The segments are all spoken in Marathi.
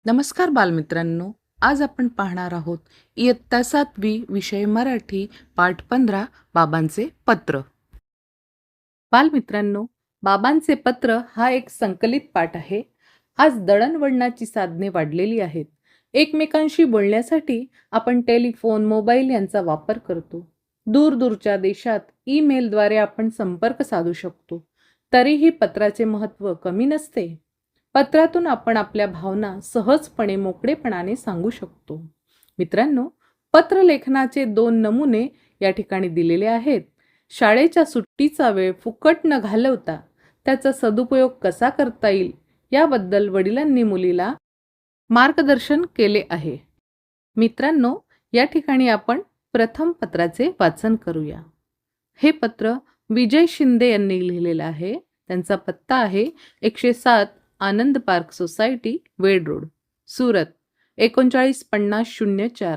नमस्कार बालमित्रांनो. आज आपण पाहणार आहोत इयत्ता 7वी विषय मराठी पाठ 15 बाबांचे पत्र. बालमित्रांनो, बाबांचे पत्र हा एक संकलित पाठ आहे. आज दळणवळणाची साधने वाढलेली आहेत. एकमेकांशी बोलण्यासाठी आपण टेलिफोन, मोबाईल यांचा वापर करतो. दूरदूरच्या देशात ईमेलद्वारे आपण संपर्क साधू शकतो. तरीही पत्राचे महत्त्व कमी नसते. पत्रातून आपण आपल्या भावना सहजपणे मोकळेपणाने सांगू शकतो. मित्रांनो, पत्रलेखनाचे 2 नमुने या ठिकाणी दिलेले आहेत. शाळेच्या सुट्टीचा वेळ फुकट न घालवता त्याचा सदुपयोग कसा करता येईल याबद्दल वडिलांनी मुलीला मार्गदर्शन केले आहे. मित्रांनो, या ठिकाणी आपण प्रथम पत्राचे वाचन करूया. हे पत्र विजय शिंदे यांनी लिहिलेलं आहे. त्यांचा पत्ता आहे 107 आनंद पार्क सोसायटी, वेड रोड, सुरत, 395004,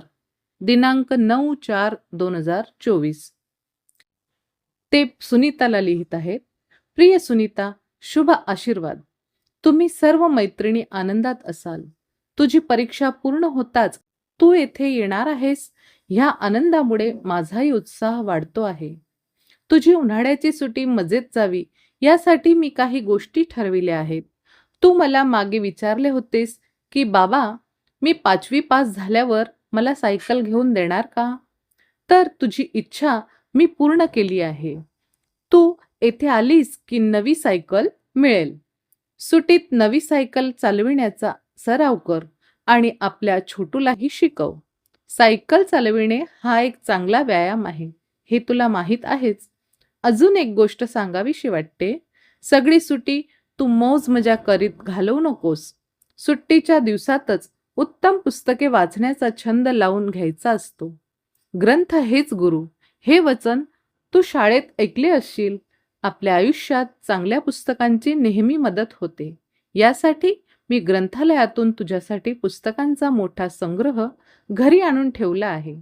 दिनांक 9/4/2024. ते सुनीताला लिहित आहेत. प्रिय सुनीता, शुभ आशीर्वाद. तुम्ही सर्व मैत्रिणी आनंदात असाल. तुझी परीक्षा पूर्ण होताच तू येथे येणार आहेस ह्या आनंदामुळे माझाही उत्साह वाढतो आहे. तुझी उन्हाळ्याची सुट्टी मजेत जावी यासाठी मी काही गोष्टी ठरविल्या आहेत. तू मला मागे विचारले होतेस की बाबा, मी 5वी पास झाल्यावर मला सायकल घेऊन देणार का? तर तुझी इच्छा मी पूर्ण केली आहे. तू येथे आलीस की नवी सायकल मिळेल. सुट्टीत नवी सायकल चालविण्याचा सराव कर आणि आपल्या छोटूलाही शिकव. सायकल चालविणे हा एक चांगला व्यायाम आहे, हे तुला माहीत आहेच. अजून एक गोष्ट सांगावीशी वाटते. सगळी सुट्टी तू मौज मजा करीत घालवू नकोस. सुट्टीच्या दिवसातच उत्तम पुस्तके वाचण्याचा छंद लावून घ्यायचा असतो. ग्रंथ हेच गुरु हे वचन तू शाळेत ऐकले असशील. आपल्या आयुष्यात चांगल्या पुस्तकांची नेहमी मदत होते. यासाठी मी ग्रंथालयातून तुझ्यासाठी पुस्तकांचा मोठा संग्रह घरी आणून ठेवला आहे.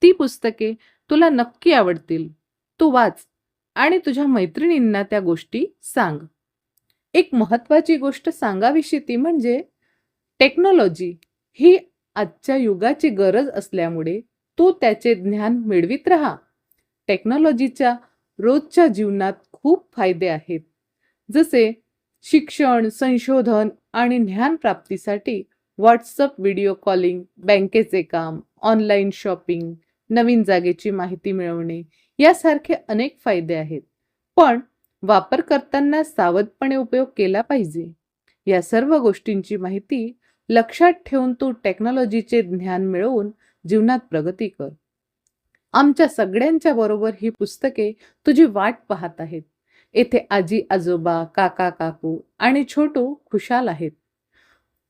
ती पुस्तके तुला नक्की आवडतील. तू वाच आणि तुझ्या मैत्रिणींना त्या गोष्टी सांग. एक महत्त्वाची गोष्ट सांगावीशी ती म्हणजे टेक्नॉलॉजी ही आजच्या युगाची गरज असल्यामुळे तू त्याचे ज्ञान मिळवित राहा. टेक्नॉलॉजीच्या रोजच्या जीवनात खूप फायदे आहेत. जसे शिक्षण, संशोधन आणि ज्ञान प्राप्तीसाठी व्हॉट्सअप व्हिडिओ कॉलिंग, बँकेचे काम, ऑनलाईन शॉपिंग, नवीन जागेची माहिती मिळवणे यासारखे अनेक फायदे आहेत. पण वापर करताना सावधपणे उपयोग केला पाहिजे. या सर्व गोष्टींची माहिती लक्षात ठेवून तू टेक्नॉलॉजीचे ज्ञान मिळवून जीवनात प्रगती कर. आमच्या सगळ्यांच्या बरोबर ही पुस्तके तुझी वाट पाहत आहेत. येथे आजी आजोबा, काका काकू आणि छोटू खुशाल आहेत.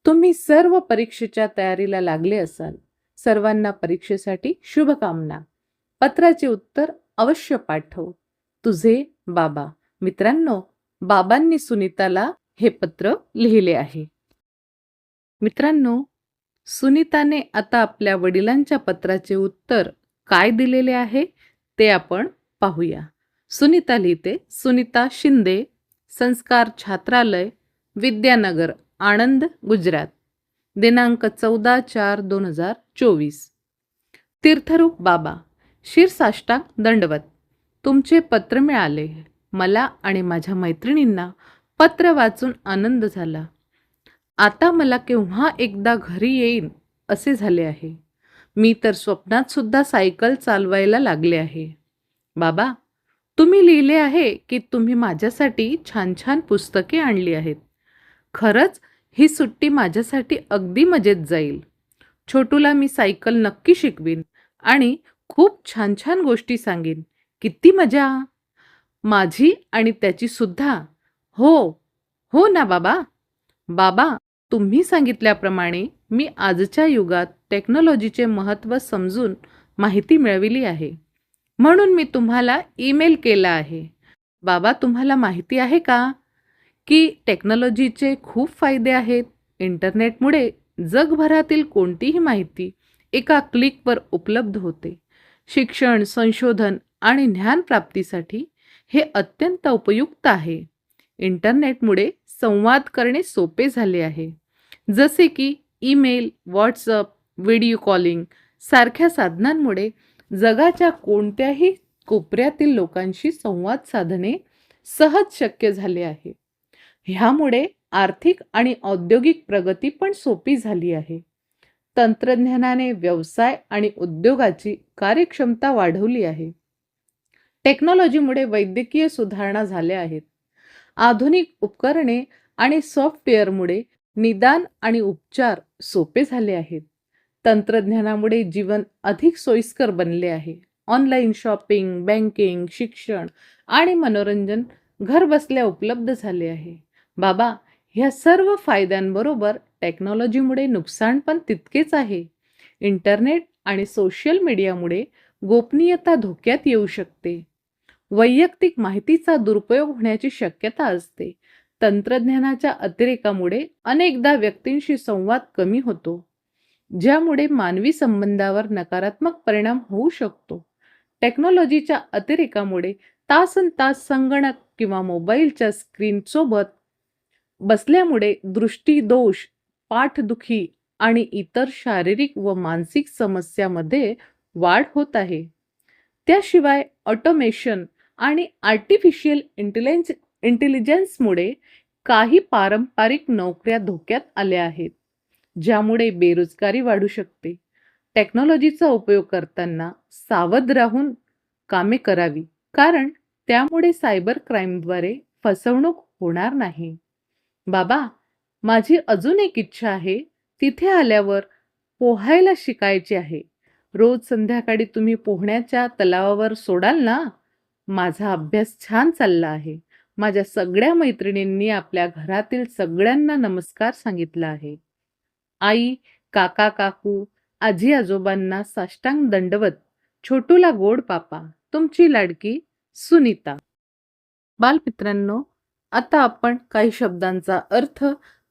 तुम्ही सर्व परीक्षेच्या तयारीला लागले असाल. सर्वांना परीक्षेसाठी शुभकामना. पत्राचे उत्तर अवश्य पाठव. तुझे बाबा. मित्रांनो, बाबांनी सुनीताला हे पत्र लिहिले आहे. मित्रांनो, सुनीताने आता आपल्या वडिलांच्या पत्राचे उत्तर काय दिलेले आहे ते आपण पाहूया. सुनीता लिहिते. सुनीता शिंदे, संस्कार छात्रालय, विद्यानगर, आणंद, गुजरात, दिनांक 14/4/2024. तीर्थरूप बाबा, शिरसाष्टांग दंडवत. तुमचे पत्र मिळाले. मला आणि माझ्या मैत्रिणींना पत्र वाचून आनंद झाला. आता मला केव्हा एकदा घरी येईन असे झाले आहे. मी तर स्वप्नात सुद्धा सायकल चालवायला लागले आहे. बाबा, तुम्ही लिहिले आहे की तुम्ही माझ्यासाठी छान छान पुस्तके आणली आहेत. खरंच ही सुट्टी माझ्यासाठी अगदी मजेत जाईल. छोटूला मी सायकल नक्की शिकवीन आणि खूप छान छान गोष्टी सांगेन. किती मजा माझी आणि त्याची सुद्धा. हो हो ना बाबा. बाबा, तुम्ही सांगितल्याप्रमाणे मी आजच्या युगात टेक्नॉलॉजीचे महत्त्व समजून माहिती मिळविली आहे. म्हणून मी तुम्हाला ईमेल केला आहे. बाबा, तुम्हाला माहिती आहे का की टेक्नॉलॉजीचे खूप फायदे आहेत. इंटरनेटमुळे जगभरातील कोणतीही माहिती एका क्लिकवर उपलब्ध होते. शिक्षण, संशोधन आणि ज्ञान प्राप्तीसाठी हे अत्यंत उपयुक्त आहे. इंटरनेटमुळे संवाद करणे सोपे झाले आहे. जसे की ईमेल, व्हॉट्सअप, व्हिडिओ कॉलिंग सारख्या साधनांमुळे जगाच्या कोणत्याही कोपऱ्यातील लोकांशी संवाद साधणे सहज शक्य झाले आहे. ह्यामुळे आर्थिक आणि औद्योगिक प्रगती पण सोपी झाली आहे. तंत्रज्ञानाने व्यवसाय आणि उद्योगाची कार्यक्षमता वाढवली आहे. टेक्नॉलॉजीमुळे वैद्यकीय सुधारणा झाल्या आहेत. आधुनिक उपकरणे आणि सॉफ्टवेअरमुळे निदान आणि उपचार सोपे झाले आहेत. तंत्रज्ञानामुळे जीवन अधिक सोयीस्कर बनले आहे. ऑनलाईन शॉपिंग, बँकिंग, शिक्षण आणि मनोरंजन घरबसल्या उपलब्ध झाले आहे. बाबा, ह्या सर्व फायद्यांबरोबर टेक्नॉलॉजीमुळे नुकसान पण तितकेच आहे. इंटरनेट आणि सोशल मीडियामुळे गोपनीयता धोक्यात येऊ शकते. वैयक्तिक माहितीचा दुरुपयोग होण्याची शक्यता असते. तंत्रज्ञानाच्या अतिरेकामुळे अनेकदा व्यक्तींशी संवाद कमी होतो, ज्यामुळे मानवी संबंधावर नकारात्मक परिणाम होऊ शकतो. टेक्नॉलॉजीच्या अतिरेकामुळे तासनतास संगणक किंवा मोबाईलच्या स्क्रीनसोबत बसल्यामुळे दृष्टीदोष, पाठदुखी आणि इतर शारीरिक व मानसिक समस्यामध्ये वाढ होत आहे. त्याशिवाय ऑटोमेशन आणि आर्टिफिशियल इंटेलिजन्समुळे काही पारंपरिक नोकऱ्या धोक्यात आल्या आहेत, ज्यामुळे बेरोजगारी वाढू शकते. टेक्नॉलॉजीचा उपयोग करताना सावध राहून कामे करावी, कारण त्यामुळे सायबर क्राईमद्वारे फसवणूक होणार नाही. बाबा, माझी अजून एक इच्छा आहे. तिथे आल्यावर पोहायला शिकायचे आहे. रोज संध्याकाळी तुम्ही पोहण्याच्या तलावावर सोडाल ना? माझा अभ्यास छान चालला आहे. माझ्या सगळ्या मैत्रिणींनी आपल्या घरातील सगळ्यांना नमस्कार सांगितला आहे. आई, काका, काकू, आजी आजोबांना साष्टांग दंडवत. छोटूला गोड पापा. तुमची लाडकी सुनीता. बालमित्रांनो, आता आपण काही शब्दांचा अर्थ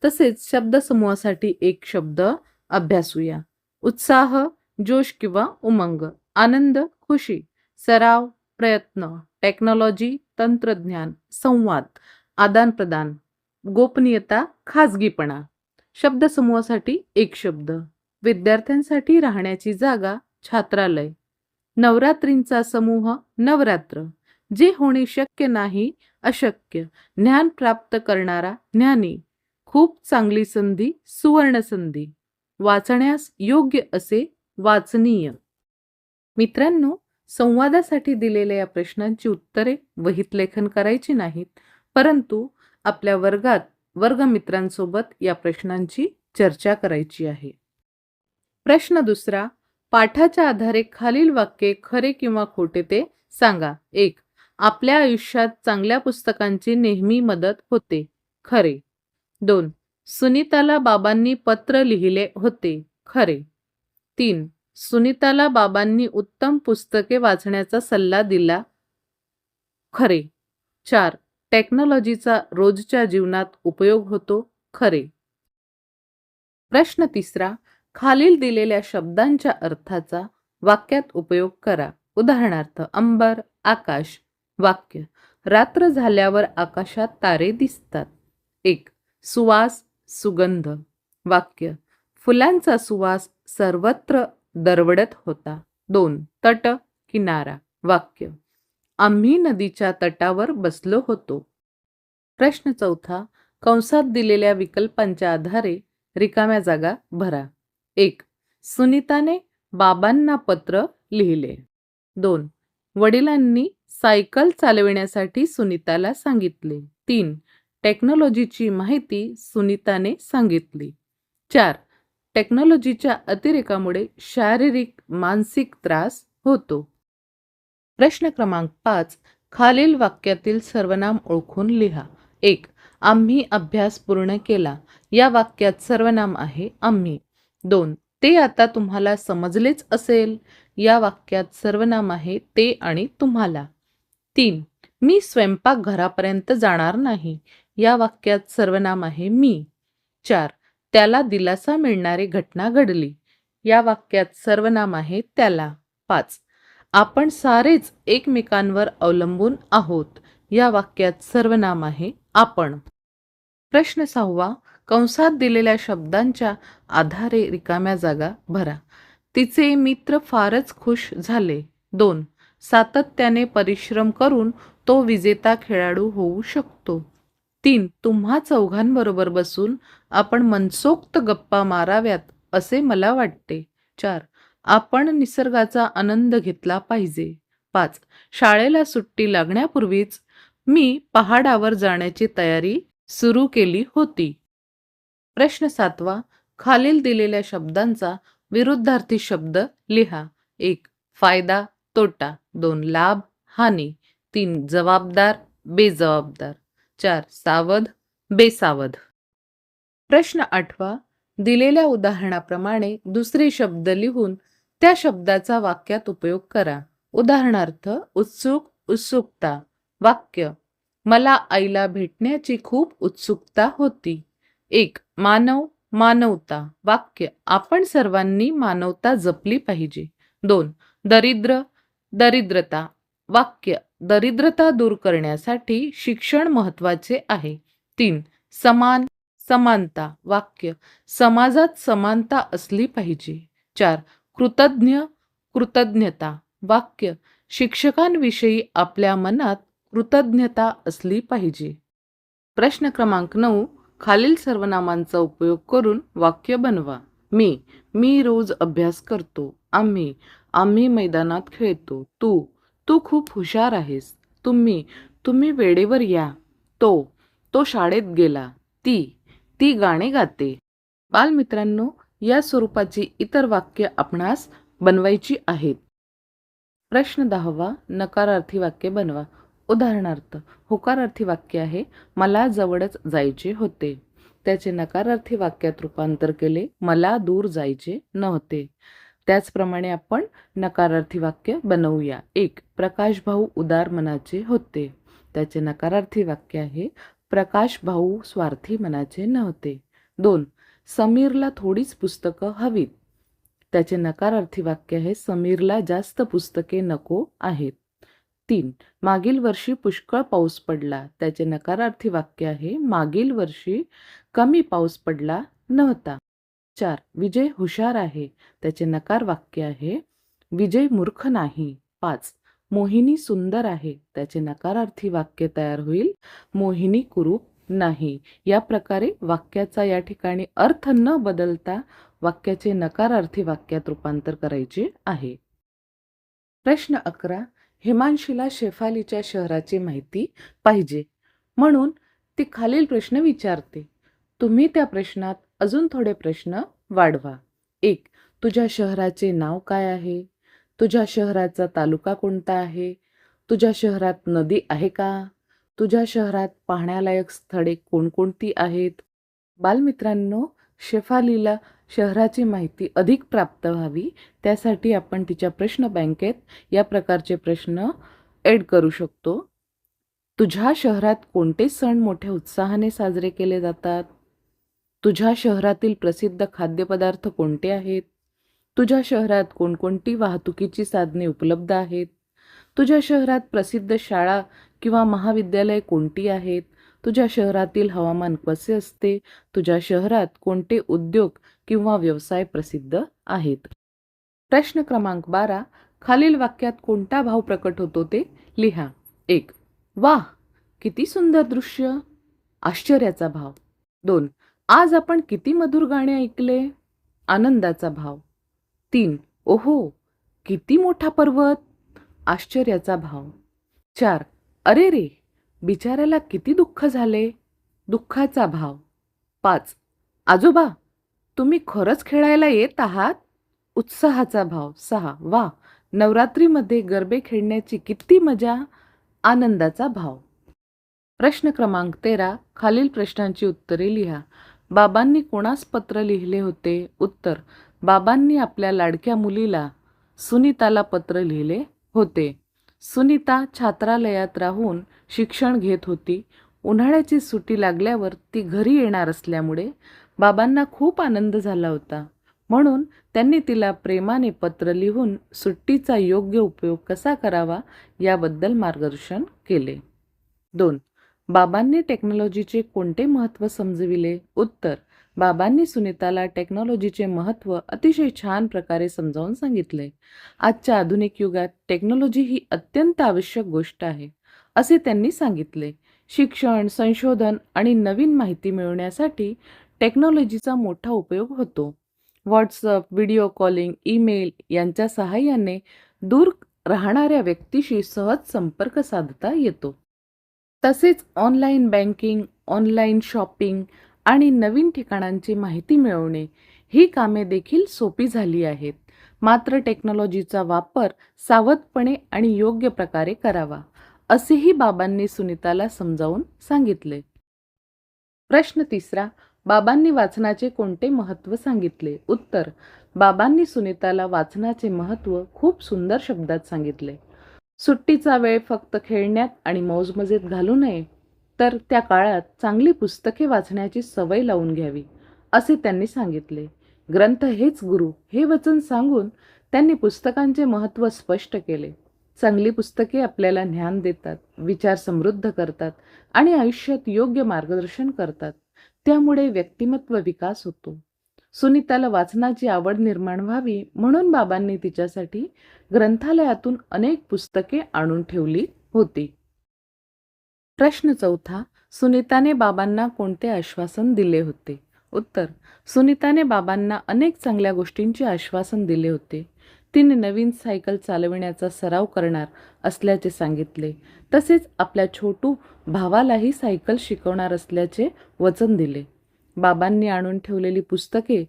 तसेच शब्दसमूहासाठी एक शब्द अभ्यासूया. उत्साह, जोश किंवा उमंग, आनंद, खुशी, सराव, प्रयत्न, टेक्नॉलॉजी, तंत्रज्ञान, संवाद, आदानप्रदान, गोपनीयता, खाजगीपणा. शब्दसमूहासाठी एक शब्द. विद्यार्थ्यांसाठी राहण्याची जागा, छात्रालय. नवरात्रींचा समूह, नवरात्र. जे होणे शक्य नाही, अशक्य. ज्ञान प्राप्त करणारा, ज्ञानी. खूप चांगली संधी, सुवर्ण संधी. वाचण्यास योग्य असे, वाचनीय. मित्रांनो, संवादासाठी दिलेल्या या प्रश्नांची उत्तरे वहीत लेखन करायची नाहीत, परंतु आपल्या वर्गात वर्गमित्रांसोबत या प्रश्नांची चर्चा करायची आहे. प्रश्न दुसरा. पाठाच्या आधारे खालील वाक्ये खरे किंवा खोटे ते सांगा. 1. आपल्या आयुष्यात चांगल्या पुस्तकांची नेहमी मदत होते. खरे. 2. सुनीताला बाबांनी पत्र लिहिले होते. खरे. 3. सुनीताला बाबांनी उत्तम पुस्तके वाचण्याचा सल्ला दिला. खरे. 4. टेक्नॉलॉजीचा रोजच्या जीवनात उपयोग होतो. खरे. प्रश्न तिसरा. खालील दिलेल्या शब्दांच्या अर्थाचा वाक्यात उपयोग करा. उदाहरणार्थ, अंबर, आकाश. वाक्य. रात्र झाल्यावर आकाशात तारे दिसतात. 1. सुवास, सुगंध. वाक्य. फुलांचा सुवास सर्वत्र दरवळत होता. 2. तट, किनारा. वाक्य. आम्ही नदीच्या तटावर बसलो होतो. प्रश्न चौथा. कंसात दिलेल्या विकल्पांच्या आधारे रिकाम्या जागा भरा. 1. सुनीताने बाबांना पत्र लिहिले. 2. वडिलांनी सायकल चालविण्यासाठी सुनीताला सांगितले. 3. टेक्नॉलॉजीची माहिती सुनीताने सांगितली. 4. टेक्नॉलॉजीच्या अतिरेकामुळे शारीरिक मानसिक त्रास होतो. प्रश्न क्रमांक 5. खालील वाक्यातील सर्वनाम ओळखून लिहा. 1. आम्ही अभ्यास पूर्ण केला. या वाक्यात सर्वनाम आहे आम्ही. 2. ते आता तुम्हाला समजलेच असेल. या वाक्यात सर्वनाम आहे ते आणि तुम्हाला. 3. मी स्वयंपाकघरापर्यंत जाणार नाही. या वाक्यात सर्वनाम आहे मी. 4. त्याला दिलासा मिळणारी घटना घडली. या वाक्यात सर्वनाम आहे त्याला. 5. आपण सारेच एकमेकांवर अवलंबून आहोत. या वाक्यात सर्वनाम आहे आपण. प्रश्न 6. कंसात दिलेल्या शब्दांच्या आधारे रिकाम्या जागा भरा. तिचे मित्र फारच खुश झाले. 2. सातत्याने परिश्रम करून तो विजेता खेळाडू होऊ शकतो. 3. तुम्हा चौघांबरोबर बसून आपण मनसोक्त गप्पा माराव्यात असे मला वाटते. 4. आपण निसर्गाचा आनंद घेतला पाहिजे. 5. शाळेला सुट्टी लागण्यापूर्वीच मी पहाडावर जाण्याची तयारी सुरू केली होती. प्रश्न 7वा. खालील दिलेल्या शब्दांचा विरुद्धार्थी शब्द लिहा. 1. फायदा, तोटा. 2. लाभ, हानी. 3. जबाबदार, बेजबाबदार. 4. सावध, बेसावध. प्रश्न 8वा. दिलेल्या उदाहरणाप्रमाणे दुसरे शब्द लिहून त्या शब्दाचा वाक्यात उपयोग करा. उदाहरणार्थ उत्सुक, उत्सुकता. वाक्य: मला आईला भेटण्याची खूप उत्सुकता होती. 1. मानव, मानवता. वाक्य: आपण सर्वांनी मानवता जपली पाहिजे. 2. दरिद्र, दरिद्रता. वाक्य: दरिद्रता दूर करण्यासाठी शिक्षण महत्त्वाचे आहे. 3. समान, समानता. वाक्य: समाजात समानता असली पाहिजे. 4. कृतज्ञ, कृतज्ञता. वाक्य: शिक्षकांविषयी आपल्या मनात कृतज्ञता असली पाहिजे. प्रश्न क्रमांक 9. खालील सर्वनामांचा उपयोग करून वाक्य बनवा. मी रोज अभ्यास करतो. आम्ही मैदानात खेळतो. तू खूप हुशार आहेस. तुम्ही वेळेवर या. तो शाळेत गेला. ती गाणे गाते. बालमित्रांनो, या स्वरूपाची इतर वाक्य आपणास बनवायची आहेत. प्रश्न 10वा. नकारार्थी वाक्य बनवा. उदाहरणार्थ होकारार्थी वाक्य आहे, मला जवळच जायचे होते. त्याचे नकारार्थी वाक्यात रूपांतर केले, मला दूर जायचे नव्हते. त्याचप्रमाणे आपण नकारार्थी वाक्य बनवूया. 1. प्रकाश भाऊ उदार मनाचे होते. त्याचे नकारार्थी वाक्य आहे, प्रकाश भाऊ स्वार्थी मनाचे नव्हते. 2. समीरला थोडीच पुस्तकं हवीत. त्याचे नकारार्थी वाक्य आहे, समीरला जास्त पुस्तके नको आहेत. 3. मागील वर्षी पुष्कळ पाऊस पडला. त्याचे नकारार्थी वाक्य आहे, मागील वर्षी कमी पाऊस पडला नव्हता. 4. विजय हुशार आहे. त्याचे नकार वाक्य आहे, विजय मूर्ख नाही. 5. मोहिनी सुंदर आहे. त्याचे नकारार्थी वाक्य तयार होईल, मोहिनी कुरूप नाही. या प्रकारे वाक्याचा या ठिकाणी अर्थ न बदलता वाक्याचे नकारार्थी वाक्यात रूपांतर करायचे आहे. प्रश्न 11. हिमांशीला शेफालीच्या शहराची माहिती पाहिजे, म्हणून ती खालील प्रश्न विचारते. तुम्ही त्या प्रश्नात अजून थोडे प्रश्न वाढवा. 1. तुझ्या शहराचे नाव काय आहे? तुझ्या शहराचा तालुका कोणता आहे? तुझ्या शहरात नदी आहे का? तुझ्या शहरात पाहण्यालायक स्थळे कोणकोणती आहेत? बालमित्रांनो, शेफालीला शहराची माहिती अधिक प्राप्त व्हावी, त्यासाठी आपण तिच्या प्रश्न बँकेत या प्रकारचे प्रश्न ॲड करू शकतो. तुझ्या शहरात कोणते सण मोठ्या उत्साहाने साजरे केले जातात? तुझ्या शहरातील प्रसिद्ध खाद्यपदार्थ कोणते आहेत? तुझ्या शहरात कोणकोणती वाहतुकीची साधने उपलब्ध आहेत? तुझ्या शहरात प्रसिद्ध शाळा किंवा महाविद्यालये कोणती आहेत? तुझ्या शहरातील हवामान कसे असते? तुझ्या शहरात कोणते उद्योग किंवा व्यवसाय प्रसिद्ध आहेत? प्रश्न क्रमांक 12. खालील वाक्यात कोणता भाव प्रकट होतो ते लिहा. 1. वाह, किती सुंदर दृश्य. आश्चर्याचा भाव. 2. आज आपण किती मधुर गाणे ऐकले. आनंदाचा भाव. 3. ओहो, किती मोठा पर्वत. आश्चर्याचा भाव. 4. अरे रे, बिचाऱ्याला किती दुःख झाले. दुःखाचा भाव. 5. आजोबा, तुम्ही खरंच खेळायला येत आहात. उत्साहाचा भाव. 6. वा, नवरात्रीमध्ये गरबे खेळण्याची किती मजा. आनंदाचा भाव. प्रश्न क्रमांक 13. खालील प्रश्नांची उत्तरे लिहा. बाबांनी कोणास पत्र लिहिले होते? उत्तर: बाबांनी आपल्या लाडक्या मुलीला सुनीताला पत्र लिहिले होते. सुनीता छात्रालयात राहून शिक्षण घेत होती. उन्हाळ्याची सुट्टी लागल्यावर ती घरी येणार असल्यामुळे बाबांना खूप आनंद झाला होता. म्हणून त्यांनी तिला प्रेमाने पत्र लिहून सुट्टीचा योग्य उपयोग कसा करावा याबद्दल मार्गदर्शन केले. 2. बाबांनी टेक्नॉलॉजीचे कोणते महत्त्व समजविले? उत्तर: बाबांनी सुनीताला टेक्नॉलॉजीचे महत्त्व अतिशय छान प्रकारे समजावून सांगितले. आजच्या आधुनिक युगात टेक्नॉलॉजी ही अत्यंत आवश्यक गोष्ट आहे, असे त्यांनी सांगितले. शिक्षण, संशोधन आणि नवीन माहिती मिळवण्यासाठी टेक्नॉलॉजीचा मोठा उपयोग होतो. व्हॉट्सअप, व्हिडिओ कॉलिंग, ईमेल यांच्या सहाय्याने दूर राहणाऱ्या व्यक्तीशी सहज संपर्क साधता येतो. तसेच ऑनलाईन बँकिंग, ऑनलाईन शॉपिंग आणि नवीन ठिकाणांची माहिती मिळवणे ही कामे देखील सोपी झाली आहेत. मात्र टेक्नॉलॉजीचा वापर सावधपणे आणि योग्य प्रकारे करावा, असेही बाबांनी सुनीताला समजावून सांगितले. प्रश्न तिसरा: बाबांनी वाचनाचे कोणते महत्त्व सांगितले? उत्तर: बाबांनी सुनीताला वाचनाचे महत्त्व खूप सुंदर शब्दात सांगितले. सुट्टीचा वेळ फक्त खेळण्यात आणि मौजमजेत घालू नये, तर त्या काळात चांगली पुस्तके वाचण्याची सवय लावून घ्यावी, असे त्यांनी सांगितले. ग्रंथ हेच गुरु हे वचन सांगून त्यांनी पुस्तकांचे महत्त्व स्पष्ट केले. चांगली पुस्तके आपल्याला ज्ञान देतात, विचार समृद्ध करतात आणि आयुष्यात योग्य मार्गदर्शन करतात. त्यामुळे व्यक्तिमत्व विकास होतो. सुनीताला वाचनाची आवड निर्माण व्हावी म्हणून बाबांनी तिच्यासाठी ग्रंथालयातून अनेक पुस्तके आणून ठेवली होती. प्रश्न चौथा: सुनीताने बाबांना कोणते आश्वासन दिले होते? उत्तर: सुनीताने बाबांना अनेक चांगल्या गोष्टींचे आश्वासन दिले होते. तिने नवीन सायकल चालविण्याचा सराव करणार असल्याचे सांगितले. तसेच आपल्या छोटू भावालाही सायकल शिकवणार असल्याचे वचन दिले. बाबांनी आणून ठेवलेली पुस्तके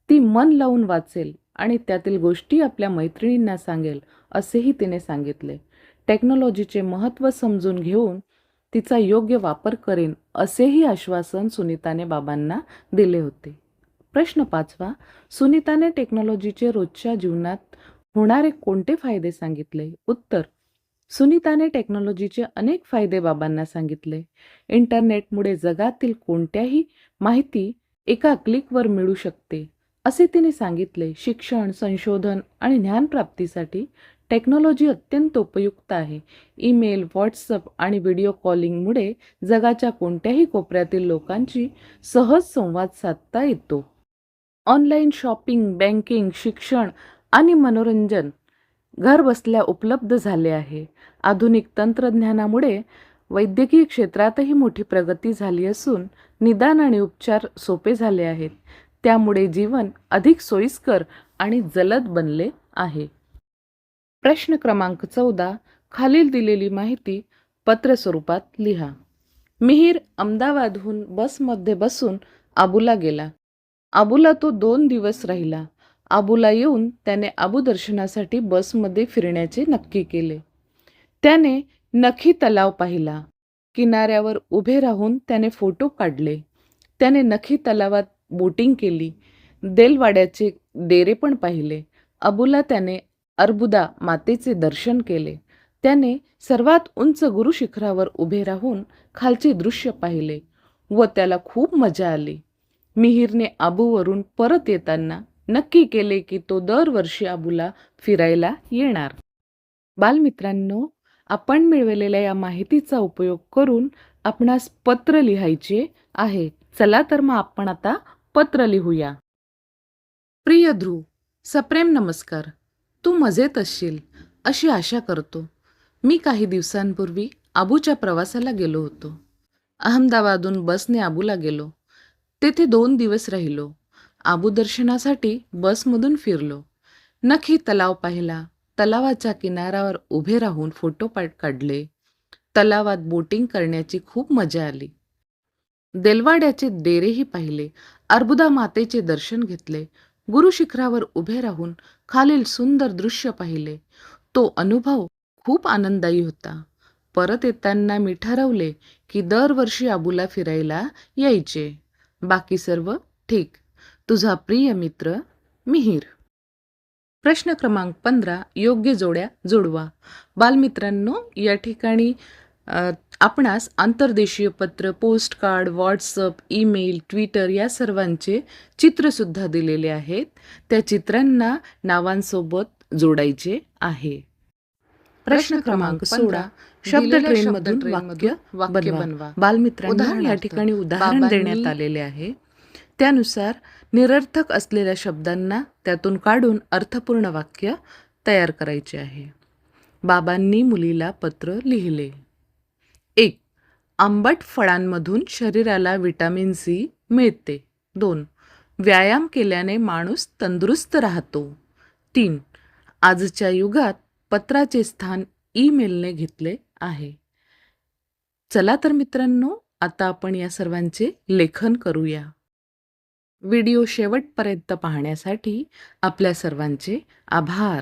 ती मन लावून वाचेल आणि त्यातील गोष्टी आपल्या मैत्रिणींना सांगेल, असेही तिने सांगितले. टेक्नॉलॉजीचे महत्त्व समजून घेऊन तिचा योग्य वापर करेन, असेही आश्वासन सुनीताने बाबांना दिले होते. प्रश्न पाचवा: सुनीताने टेक्नॉलॉजीचे रोजच्या जीवनात होणारे कोणते फायदे सांगितले? उत्तर: सुनीताने टेक्नॉलॉजीचे अनेक फायदे बाबांना सांगितले. इंटरनेटमुळे जगातील कोणत्याही माहिती एका क्लिकवर मिळू शकते, असे तिने सांगितले. शिक्षण, संशोधन आणि ज्ञानप्राप्तीसाठी टेक्नॉलॉजी अत्यंत उपयुक्त आहे. ईमेल, व्हॉट्सअप आणि व्हिडिओ कॉलिंगमुळे जगाच्या कोणत्याही कोपऱ्यातील लोकांशी सहज संवाद साधता येतो. ऑनलाईन शॉपिंग, बँकिंग, शिक्षण आणि मनोरंजन घरबसल्या उपलब्ध झाले आहे. आधुनिक तंत्रज्ञानामुळे वैद्यकीय क्षेत्रातही मोठी प्रगती झाली असून निदान आणि उपचार सोपे झाले आहेत. त्यामुळे जीवन अधिक सोयीस्कर आणि जलद बनले आहे. प्रश्न क्रमांक 14: खालील दिलेली माहिती पत्र स्वरूपात लिहा. मिहीर अहमदाबादहून बसमध्ये बसून आबूला गेला. आबूला तो 2 दिवस राहिला. आबूला येऊन त्याने आबू दर्शनासाठी बसमध्ये फिरण्याचे नक्की केले. त्याने नखी तलाव पाहिला. किनाऱ्यावर उभे राहून त्याने फोटो काढले. त्याने नखी तलावात बोटिंग केली. देलवाड्याचे डेरे पण पाहिले. आबूला त्याने अर्बुदा मातेचे दर्शन केले. त्याने सर्वात उंच गुरु शिखरावर उभे राहून खालचे दृश्य पाहिले व त्याला खूप मजा आली. मिहीरने आबूवरून परत येताना नक्की केले की तो दरवर्षी आबूला फिरायला येणार. बालमित्रांनो, आपण मिळवलेल्या या माहितीचा उपयोग करून आपणास पत्र लिहायचे आहे. चला तर मग आपण आता पत्र लिहूया. प्रिय ध्रुव, सप्रेम नमस्कार. तू मजेत असशील अशी आशा करतो. मी काही दिवसांपूर्वी आबूच्या प्रवासाला गेलो होतो. अहमदाबादहून बसने आबूला गेलो. तेथे 2 दिवस राहिलो. आबू दर्शनासाठी बसमधून फिरलो. नखी तलाव पाहिला. तलावाच्या किनाऱ्यावर उभे राहून फोटो काढले. तलावात बोटिंग करण्याची खूप मजा आली. देलवाड्याचे डेरेही पाहिले. अर्बुदा मातेचे दर्शन घेतले. गुरु शिखरावर उभे राहून खालील सुंदर दृश्य पाहिले. तो अनुभव खूप आनंददायी होता. परत येताना मी ठरवले की दरवर्षी आबूला फिरायला यायचे. बाकी सर्व ठीक. तुझा प्रिय मित्र मिहीर. प्रश्न क्रमांक 15: योग्य जोड्या जोडवा. बालमित्रांनो, या ठिकाणी आपणास आंतरदेशीय पत्र, post card, WhatsApp, email, Twitter या सर्वांचे चित्रसुद्धा दिलेले आहेत. त्या चित्रांना नावांसोबत जोडायचे आहे. प्रश्न क्रमांक 16 शब्द ट्रेनमधून वाक्य बनवा. बालमित्रांनो, या ठिकाणी उदाहरण देण्यात आलेले आहे. त्यानुसार निरर्थक असलेल्या शब्दांना त्यातून काढून अर्थपूर्ण वाक्य तयार करायचे आहे. बाबांनी मुलीला पत्र लिहिले. 1. आंबट फळांमधून शरीराला व्हिटॅमिन सी मिळते. 2. व्यायाम केल्याने माणूस तंदुरुस्त राहतो. 3. आजच्या युगात पत्राचे स्थान ईमेलने घेतले आहे. चला तर मित्रांनो, आता आपण या सर्वांचे लेखन करूया. व्हिडिओ शेवटपर्यंत पाहण्यासाठी आपल्या सर्वांचे आभार.